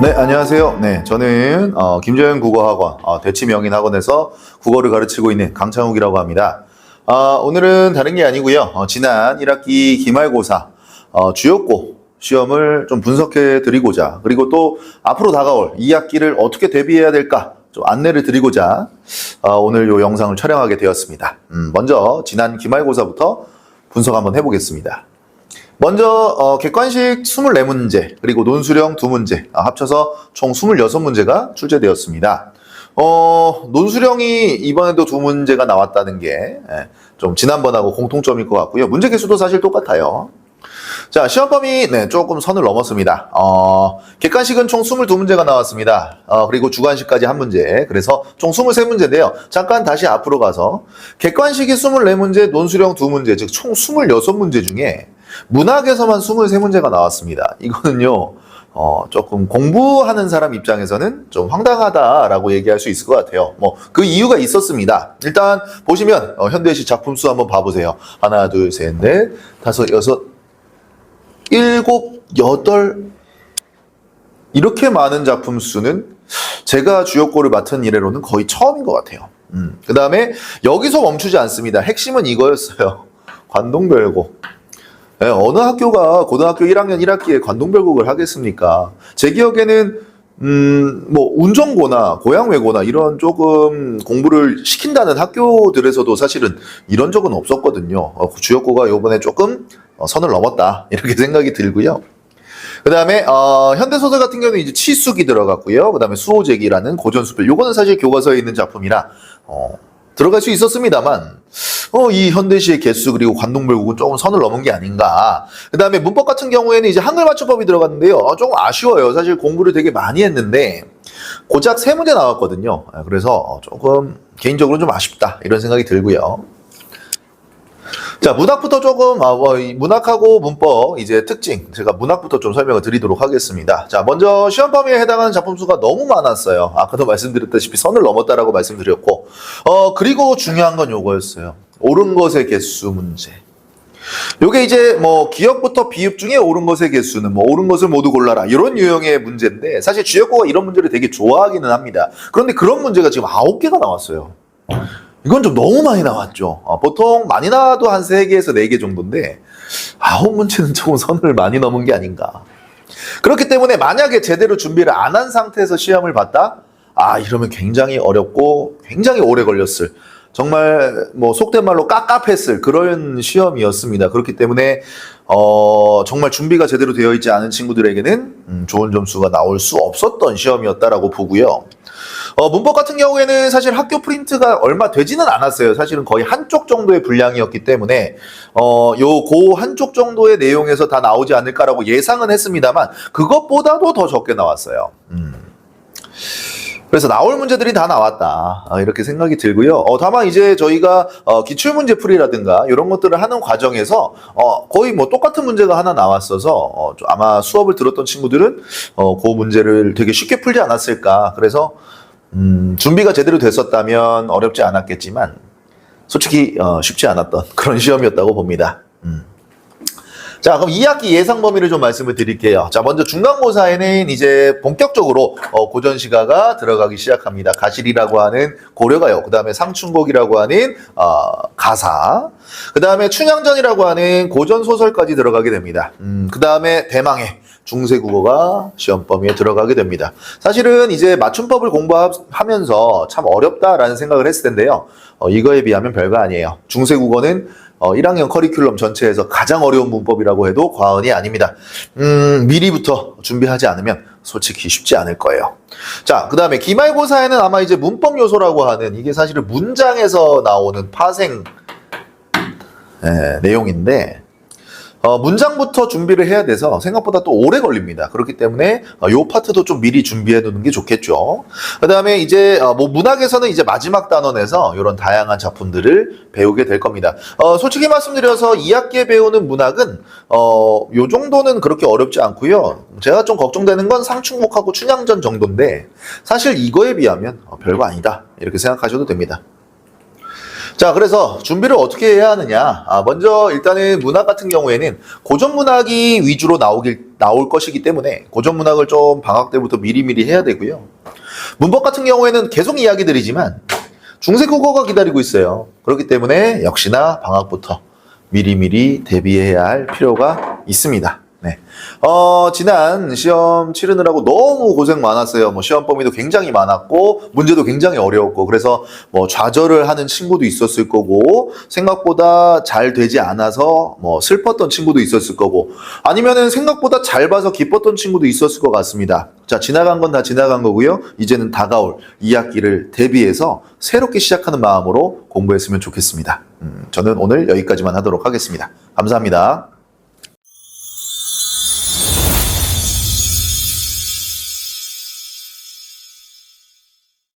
네, 안녕하세요. 네, 저는 김재현 국어학원 대치명인학원에서 국어를 가르치고 있는 강창욱이라고 합니다. 오늘은 다른 게 아니고요. 지난 1학기 기말고사 주요고 시험을 좀 분석해 드리고자, 그리고 또 앞으로 다가올 2학기를 어떻게 대비해야 될까 좀 안내를 드리고자 오늘 이 영상을 촬영하게 되었습니다. 먼저 지난 기말고사부터 분석 한번 해보겠습니다. 먼저 객관식 24문제 그리고 논술형 2문제 합쳐서 총 26문제가 출제되었습니다. 논술형이 이번에도 2문제가 나왔다는 게 좀 지난번하고 공통점일 것 같고요. 문제 개수도 사실 똑같아요. 자, 시험 범위 조금 선을 넘었습니다. 객관식은 총 22문제가 나왔습니다. 그리고 주관식까지 한 문제. 그래서 총 23문제인데요. 잠깐 다시 앞으로 가서 객관식이 24문제, 논술형 2문제, 즉 총 26문제 중에 문학에서만 23문제가 나왔습니다. 이거는요, 조금 공부하는 사람 입장에서는 좀 황당하다라고 얘기할 수 있을 것 같아요. 그 이유가 있었습니다. 일단 보시면 현대시 작품 수 한번 봐보세요. 하나, 둘, 셋, 넷, 다섯, 여섯, 일곱, 여덟, 이렇게 많은 작품 수는 제가 주요고를 맡은 이래로는 거의 처음인 것 같아요. 그 다음에 여기서 멈추지 않습니다. 핵심은 이거였어요. 관동별곡. 네, 어느 학교가 고등학교 1학년 1학기에 관동별곡을 하겠습니까? 제 기억에는 운정고나 고양외고나 이런 조금 공부를 시킨다는 학교들에서도 사실은 이런 적은 없었거든요. 주요고가 요번에 조금 선을 넘었다 이렇게 생각이 들고요. 그 다음에 현대소설 같은 경우는 이제 치숙이 들어갔고요. 그 다음에 수호제기라는 고전수필, 요거는 사실 교과서에 있는 작품이라 들어갈 수 있었습니다만 이 현대시의 개수 그리고 관동별곡은 조금 선을 넘은 게 아닌가. 그 다음에 문법 같은 경우에는 이제 한글 맞춤법이 들어갔는데요. 조금 아쉬워요. 사실 공부를 되게 많이 했는데 고작 3문제 나왔거든요. 그래서 조금 개인적으로 좀 아쉽다 이런 생각이 들고요. 자, 문학부터 조금 문학하고 문법 이제 특징, 제가 문학부터 좀 설명을 드리도록 하겠습니다. 자, 먼저 시험 범위에 해당하는 작품 수가 너무 많았어요. 아까도 말씀드렸다시피 선을 넘었다라고 말씀드렸고, 그리고 중요한 건 요거였어요. 옳은 것의 개수 문제. 요게 이제 기억부터 비읍 중에 옳은 것의 개수는 옳은 것을 모두 골라라 이런 유형의 문제인데, 사실 주역고가 이런 문제를 되게 좋아하기는 합니다. 그런데 그런 문제가 지금 9개가 나왔어요. 이건 좀 너무 많이 나왔죠. 보통 많이 나와도 한 3개에서 4개 정도인데 9문제는 조금 선을 많이 넘은 게 아닌가. 그렇기 때문에 만약에 제대로 준비를 안 한 상태에서 시험을 봤다? 이러면 굉장히 어렵고 굉장히 오래 걸렸을, 정말 속된 말로 깝깝했을 그런 시험이었습니다. 그렇기 때문에 정말 준비가 제대로 되어 있지 않은 친구들에게는 좋은 점수가 나올 수 없었던 시험이었다라고 보고요. 문법 같은 경우에는 사실 학교 프린트가 얼마 되지는 않았어요. 사실은 거의 한쪽 정도의 분량이었기 때문에 고 한쪽 정도의 내용에서 다 나오지 않을까라고 예상은 했습니다만 그것보다도 더 적게 나왔어요. 그래서 나올 문제들이 다 나왔다 이렇게 생각이 들고요. 다만 이제 저희가 기출문제 풀이라든가 이런 것들을 하는 과정에서 거의 똑같은 문제가 하나 나왔어서 아마 수업을 들었던 친구들은 그 문제를 되게 쉽게 풀지 않았을까. 그래서 준비가 제대로 됐었다면 어렵지 않았겠지만 솔직히 쉽지 않았던 그런 시험이었다고 봅니다. 자, 그럼 2학기 예상 범위를 좀 말씀을 드릴게요. 자, 먼저 중간고사에는 이제 본격적으로 고전시가가 들어가기 시작합니다. 가실이라고 하는 고려가요. 그 다음에 상춘곡이라고 하는 가사. 그 다음에 춘향전이라고 하는 고전소설까지 들어가게 됩니다. 그 다음에 대망의 중세국어가 시험 범위에 들어가게 됩니다. 사실은 이제 맞춤법을 공부하면서 참 어렵다라는 생각을 했을 텐데요. 이거에 비하면 별거 아니에요. 중세국어는 1학년 커리큘럼 전체에서 가장 어려운 문법이라고 해도 과언이 아닙니다. 미리부터 준비하지 않으면 솔직히 쉽지 않을 거예요. 자, 그 다음에 기말고사에는 아마 이제 문법 요소라고 하는, 이게 사실은 문장에서 나오는 파생 내용인데 문장부터 준비를 해야 돼서 생각보다 또 오래 걸립니다. 그렇기 때문에 요 파트도 좀 미리 준비해 두는 게 좋겠죠. 그 다음에 이제 문학에서는 이제 마지막 단원에서 이런 다양한 작품들을 배우게 될 겁니다. 솔직히 말씀드려서 2학기에 배우는 문학은 요 정도는 그렇게 어렵지 않고요. 제가 좀 걱정되는 건 상충곡하고 춘향전 정도인데 사실 이거에 비하면 별거 아니다 이렇게 생각하셔도 됩니다. 자, 그래서 준비를 어떻게 해야 하느냐. 먼저 일단은 문학 같은 경우에는 고전 문학이 위주로 나올 것이기 때문에 고전 문학을 좀 방학 때부터 미리미리 해야 되고요. 문법 같은 경우에는 계속 이야기 드리지만 중세 국어가 기다리고 있어요. 그렇기 때문에 역시나 방학부터 미리미리 대비해야 할 필요가 있습니다. 네. 지난 시험 치르느라고 너무 고생 많았어요. 뭐 시험 범위도 굉장히 많았고, 문제도 굉장히 어려웠고, 그래서 뭐 좌절을 하는 친구도 있었을 거고, 생각보다 잘 되지 않아서 뭐 슬펐던 친구도 있었을 거고, 아니면은 생각보다 잘 봐서 기뻤던 친구도 있었을 것 같습니다. 자, 지나간 건 다 지나간 거고요. 이제는 다가올 2학기를 대비해서 새롭게 시작하는 마음으로 공부했으면 좋겠습니다. 저는 오늘 여기까지만 하도록 하겠습니다. 감사합니다.